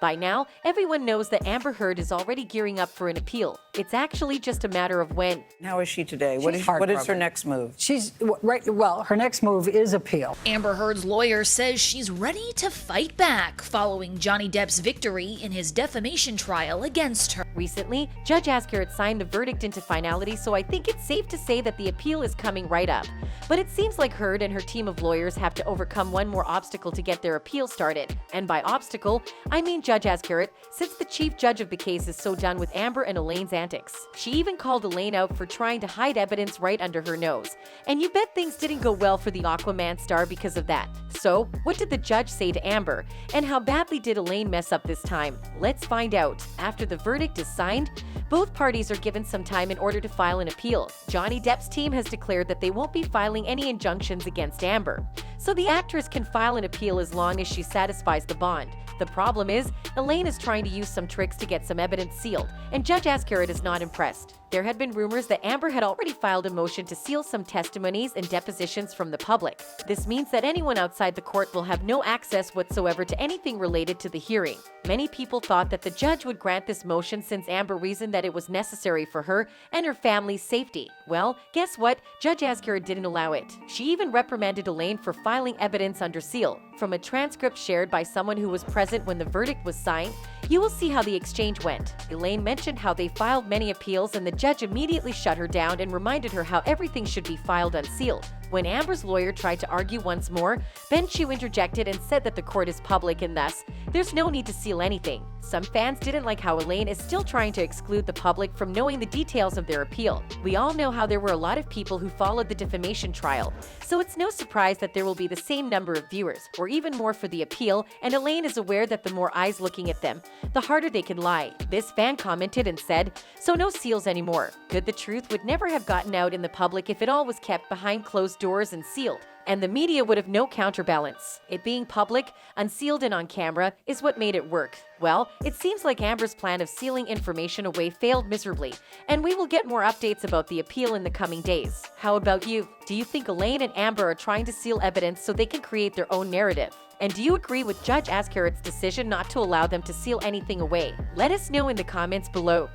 By now, everyone knows that Amber Heard is already gearing up for an appeal. It's actually just a matter of when. How is she today? What is her heartbroken. next move? She's right. Well, her next move is appeal. Amber Heard's lawyer says she's ready to fight back following Johnny Depp's victory in his defamation trial against her. Recently, Judge Azcarate signed the verdict into finality, so I think it's safe to say that the appeal is coming right up. But it seems like Heard and her team of lawyers have to overcome one more obstacle to get their appeal started. And by obstacle, I mean Judge Azcarate, since the chief judge of the case is so done with Amber and Elaine's antics. She even called Elaine out for trying to hide evidence right under her nose. And you bet things didn't go well for the Aquaman star because of that. So, what did the judge say to Amber? And how badly did Elaine mess up this time? Let's find out. After the verdict is signed, both parties are given some time in order to file an appeal. Johnny Depp's team has declared that they won't be filing any injunctions against Amber. So the actress can file an appeal as long as she satisfies the bond. The problem is, Elaine is trying to use some tricks to get some evidence sealed, and Judge Azcarate is not impressed. There had been rumors that Amber had already filed a motion to seal some testimonies and depositions from the public. This means that anyone outside the court will have no access whatsoever to anything related to the hearing. Many people thought that the judge would grant this motion since Amber reasoned that it was necessary for her and her family's safety. Well, guess what? Judge Azcarate didn't allow it. She even reprimanded Elaine for filing evidence under seal. From a transcript shared by someone who was present when the verdict was signed, you will see how the exchange went. Elaine mentioned how they filed many appeals and the judge immediately shut her down and reminded her how everything should be filed unsealed. When Amber's lawyer tried to argue once more, Ben Chu interjected and said that the court is public and thus, there's no need to seal anything. Some fans didn't like how Elaine is still trying to exclude the public from knowing the details of their appeal. We all know how there were a lot of people who followed the defamation trial, so it's no surprise that there will be the same number of viewers, or even more for the appeal, and Elaine is aware that the more eyes looking at them, the harder they can lie. This fan commented and said, "So no seals anymore. Good, the truth would never have gotten out in the public if it all was kept behind closed doors and sealed. And the media would have no counterbalance. It being public, unsealed and on camera is what made it work." Well, it seems like Amber's plan of sealing information away failed miserably, and we will get more updates about the appeal in the coming days. How about you? Do you think Elaine and Amber are trying to seal evidence so they can create their own narrative? And do you agree with Judge Azcarate's decision not to allow them to seal anything away? Let us know in the comments below.